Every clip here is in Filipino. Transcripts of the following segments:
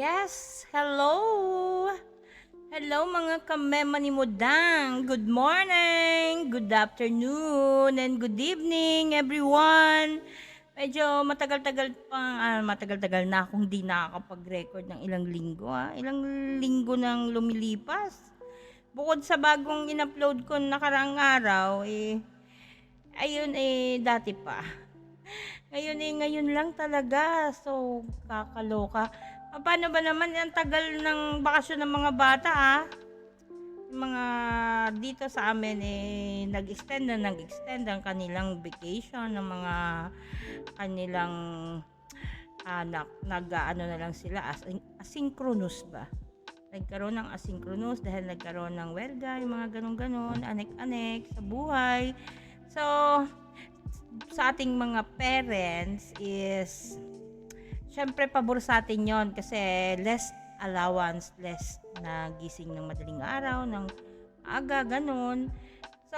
Yes, hello! Hello mga kamemanimudang! Good morning, good afternoon, and good evening everyone! Medyo matagal-tagal na akong di nakakapag-record ng ilang linggo. Ilang linggo nang lumilipas. Bukod sa bagong in-upload ko nakaraang araw, ayun dati pa. Ngayon lang talaga. So, kakaloka. Paano ba naman ang tagal ng bakasyon ng mga bata Yung mga dito sa amin nag-extend ang kanilang vacation ng mga kanilang anak. Nag-ano na lang sila asynchronous ba? Nagkaroon ng asynchronous dahil nagkaroon ng welga, yung mga ganun-ganon, anek-anek sa buhay. So, sa ating mga parents is syempre pabor sa atin yon kasi less allowance, less na gising ng madaling araw, ng aga, ganun. So,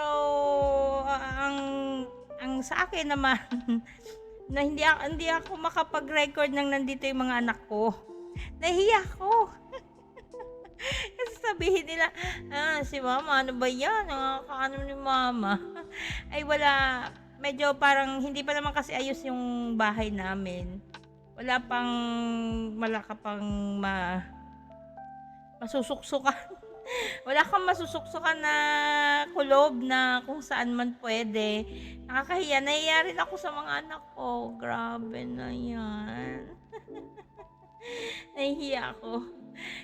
ang sa akin naman na hindi ako makapag-record nang nandito yung mga anak ko. Nahiya ako. Kasi sabihin nila, si mama, ano ba yan? Nakakaano ni mama? Ay wala, medyo parang hindi pa naman kasi ayos yung bahay namin. Wala pang malaka pang masusuksukan. Wala kang masusuksukan na kulob na kung saan man pwede. Nakakahiya. Nahiya rin ako sa mga anak ko. Grabe na yan. Nahihiya ako.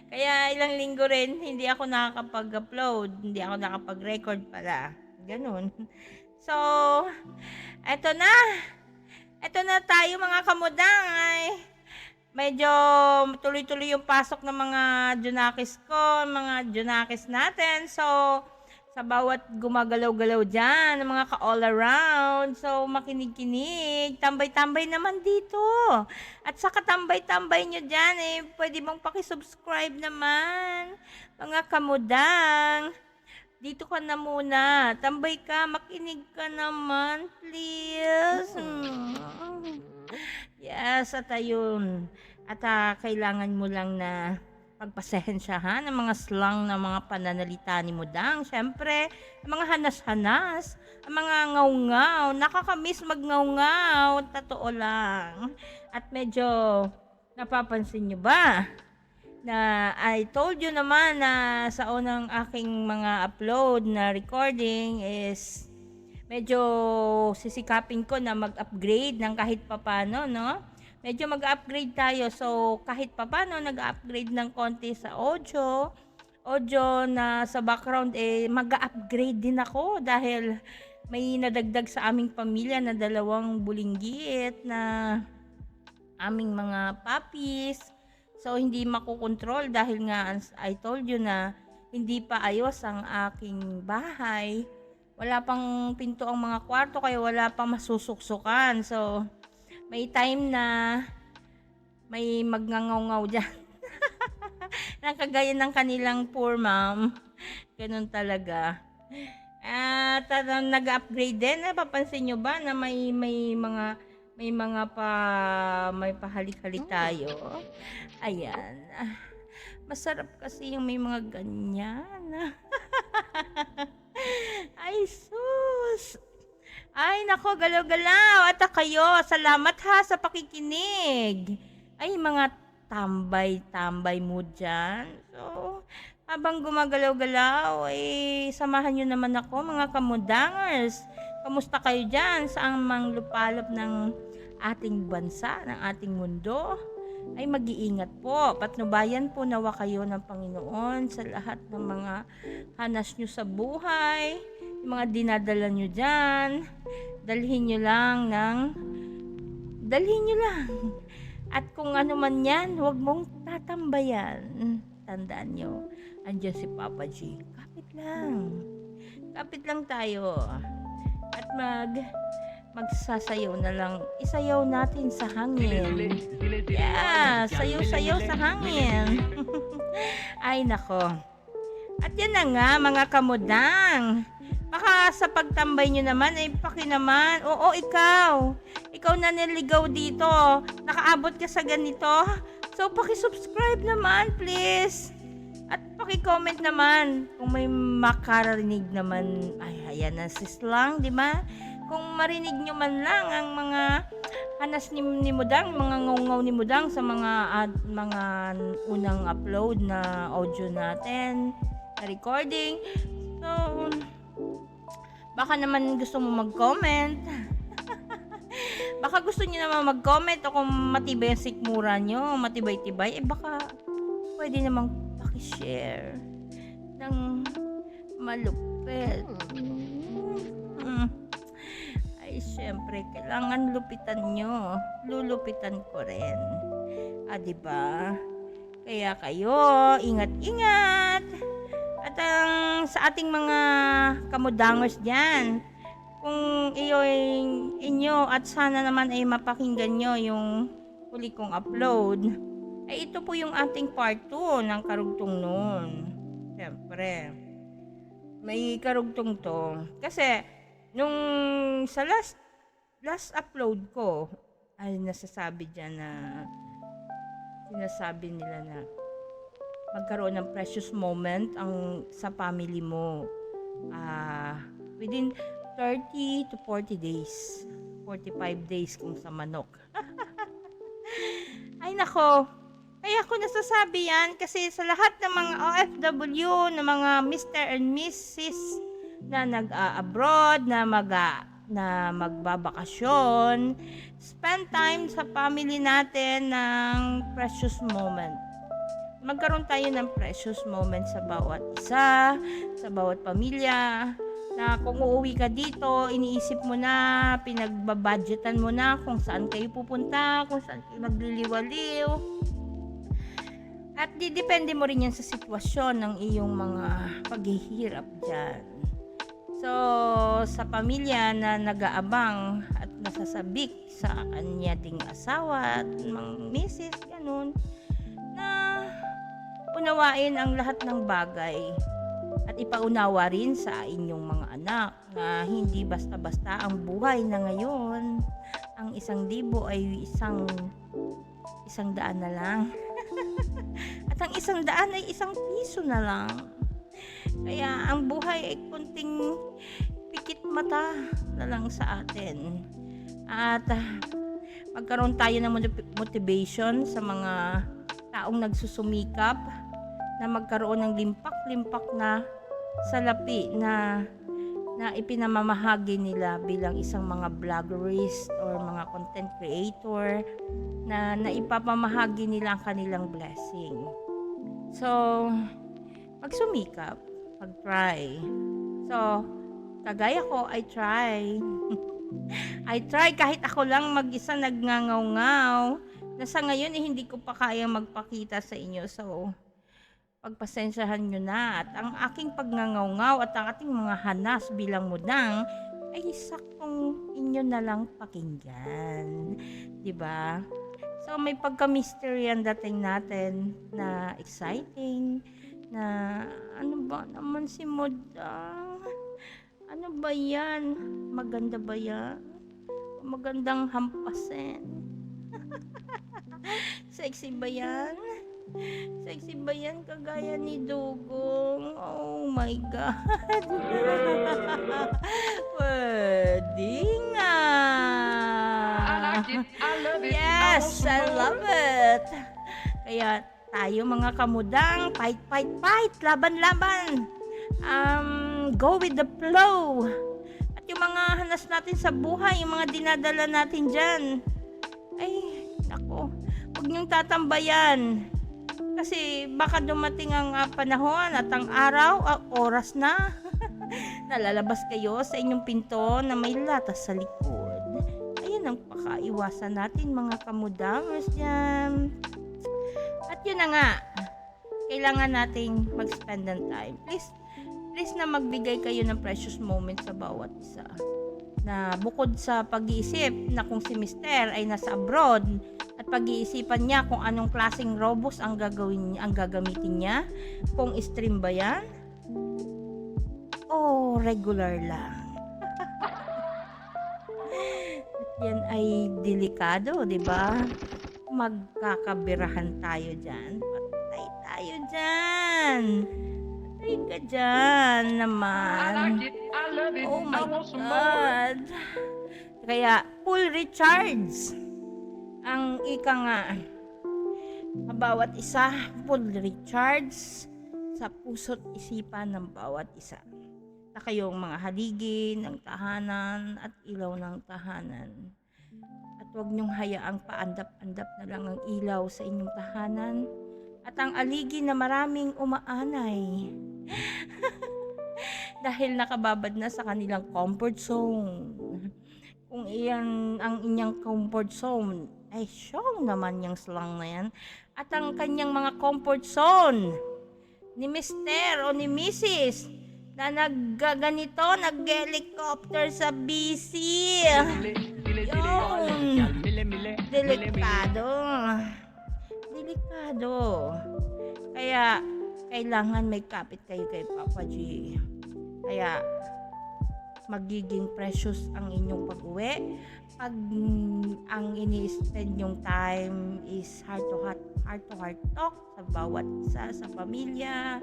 Kaya ilang linggo rin hindi ako nakakapag-upload. Hindi ako nakapag-record pala. Ganun. So, eto na. Eto na tayo mga kamudang. Medyo tuloy-tuloy yung pasok ng mga junakis ko, mga junakis natin. So, sa bawat gumagalaw-galaw dyan, ng mga ka-all around. So, makinig-kinig. Tambay-tambay naman dito. At sa katambay-tambay nyo dyan, pwede mong pakisubscribe naman. Mga kamudang. Dito ka na muna. Tambay ka, makinig ka naman, please. Yes, at ayun. At kailangan mo lang na pagpasensyahan ng mga slang na mga pananalita ni Mudang. Siyempre, ang mga hanas-hanas, ang mga ngaw-ngaw, nakakamiss mag-ngaw-ngaw, totoo lang. At medyo, napapansin nyo ba? Na I told you naman na sa unang aking mga upload na recording is medyo sisikapin ko na mag-upgrade ng kahit papano, no? Medyo mag-upgrade tayo. So, kahit papano, nag-upgrade ng konti sa audio na sa background, mag-upgrade din ako dahil may nadagdag sa aming pamilya na 2 bulinggiit na aming mga puppies. So, hindi makukontrol dahil nga, as I told you na hindi pa ayos ang aking bahay. Wala pang pinto ang mga kwarto kaya wala pang masusuksukan. So, may time na may magngangaw-ngaw dyan. Nakagaya ng kanilang poor mom. Ganun talaga. At nag-upgrade din. Napapansin nyo ba na may pahalik-halik tayo? Ayan. Masarap kasi yung may mga ganyan. Ay, sus! Ay, nako, galaw-galaw. At kayo, salamat sa pakikinig. Ay, mga tambay-tambay mo dyan. So, habang gumagalaw-galaw, samahan nyo naman ako, mga kamudangers. Kamusta kayo dyan? Saan mang lupalop ng ating bansa, ng ating mundo? Ay mag-iingat po. Patnubayan po nawa kayo ng Panginoon sa lahat ng mga hanas nyo sa buhay, yung mga dinadala nyo dyan. Dalhin nyo lang. At kung ano man yan, huwag mong tatambayan. Tandaan nyo, andyan si Papa G. Kapit lang tayo. At magsasayaw na lang. Isayaw natin sa hangin. Yeah, sayaw-sayaw sa hangin. Ay nako. At yan na nga mga kamudang. Baka sa pagtambay nyo naman pakinaman. Oo, ikaw na niligaw dito. Nakaabot ka sa ganito. So, paki-subscribe naman, please. At paki-comment naman kung may makarinig naman. Ay, ayan na si Slang, di ba? Kung marinig nyo man lang ang mga hanas ni Mudang, mga ngaw-ngaw ni Mudang sa mga unang upload na audio natin, na recording. So, baka naman gusto mo mag-comment. Baka gusto niyo naman mag-comment o kung matibay ang sikmura nyo, matibay-tibay, baka pwede namang pakishare ng malupit. Ay, syempre, kailangan lupitan nyo. Lulupitan ko rin. Diba? Kaya kayo, ingat-ingat. At sa ating mga kamudangers dyan, kung inyo at sana naman ay mapakinggan nyo yung huli kong upload, ay ito po yung ating part 2 ng karugtong noon. Siyempre, may karugtong to. Kasi, nung sa last upload ko, ay nasasabi dyan na, sinasabi nila na, magkaroon ng precious moment ang sa family mo. Within 30 to 40 days. 45 days kung sa manok. Ay nako. Kaya ako nasasabi yan kasi sa lahat ng mga OFW, ng mga Mr. and Mrs. na nag-abroad, na magbabakasyon, spend time sa family natin ng precious moment. Magkaroon tayo ng precious moment sa bawat isa, sa bawat pamilya, na kung uuwi ka dito, iniisip mo na, pinagbabudgetan mo na kung saan kayo pupunta, kung saan kayo magliliwaliw. At didepende mo rin yan sa sitwasyon ng iyong mga paghihirap dyan. So, sa pamilya na nag-aabang at nasasabik sa kanya ding asawa at mga misis, ganun, na unawain ang lahat ng bagay at ipaunawa rin sa inyong mga anak na hindi basta-basta ang buhay na ngayon. Ang 1,000 ay isang daan na lang. At ang 100 ay 1 piso na lang. Kaya ang buhay ay kunting pikit mata na lang sa atin. At magkaroon tayo ng motivation sa mga taong nagsusumikap na magkaroon ng limpak-limpak na salapi na ipinamamahagi nila bilang isang mga vloggerist or mga content creator na ipapamahagi nila ang kanilang blessing. So, magsumikap, mag-try. So, kagaya ko, I try. I try kahit ako lang mag-isa nagngangaw-ngaw na sa ngayon hindi ko pa kayang magpakita sa inyo. So, pagpasensyahan nyo na. At ang aking pagngangaw-ngaw at ang ating mga hanas bilang Mudang ay saktong inyo na lang pakinggan. Diba? So, may pagka-mystery ang dating natin na exciting, na ano ba naman si Mudang? Ano ba yan? Maganda ba yan? Magandang hampasin. Sexy ba yan? Sexy ba yan kagaya ni Dugong? Oh my God. Pwede nga. Yes, I love it. Kaya tayo mga kamudang, fight, fight, fight, laban, laban. Go with the flow. At yung mga hanas natin sa buhay, yung mga dinadala natin dyan, ay, nako, huwag niyong tatambayan. Kasi baka dumating ang panahon at ang araw, oras na, nalalabas kayo sa inyong pinto na may latas sa likod. Ayun ang pakaiwasan natin mga kamudangers dyan. At yun na nga, kailangan nating mag-spend ng time. Please na magbigay kayo ng precious moment sa bawat isa. Na bukod sa pag-iisip na kung si Mister ay nasa abroad at pag-iisipan niya kung anong klaseng robos ang gagamitin niya, kung stream ba yan o regular lang. At yan ay delikado, di ba? magkakabirahan tayo dyan. Patay tayo dyan. Patay ka dyan naman. Oh my God. Kaya, full recharge. Ang ika nga, bawat isa, full recharge sa puso't isipan ng bawat isa. Na kayong mga haligi ng tahanan at ilaw ng tahanan. At huwag niyong hayaang paandap-andap na lang ang ilaw sa inyong tahanan at ang aligi na maraming umaanay. Dahil nakababad na sa kanilang comfort zone. Kung iyan ang inyang comfort zone, ay siyong naman yung slang na yan. At ang kanyang mga comfort zone ni Mr. o ni Mrs. na nagganito, nag-helicopter sa BC. Yun. Delikado. Delikado. Kaya, kailangan may kapit kayo kay Papa G. Kaya, magiging precious ang inyong pag-uwi. Pag ang ini-spend yung time is heart to heart talk sa bawat isa sa pamilya,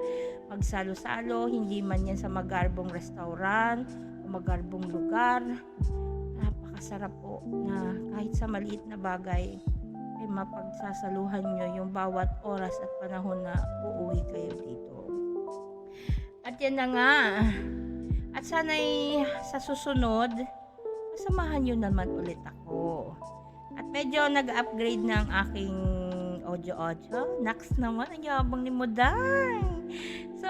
magsalo-salo, hindi man yan sa magarbong restaurant o magarbong lugar. Napakasarap po na kahit sa maliit na bagay ay mapagsasaluhan nyo yung bawat oras at panahon na uuwi kayo dito. At yan na nga. At sana'y sa susunod, masamahan nyo naman ulit ako. At medyo nag-upgrade na ang aking audio. Next naman, ang yabang ni Modang. So,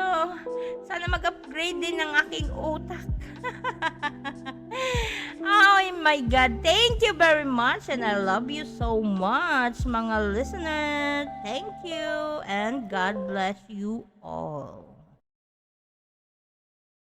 sana mag-upgrade din ang aking utak. Oh my God, thank you very much and I love you so much, mga listeners. Thank you and God bless you all.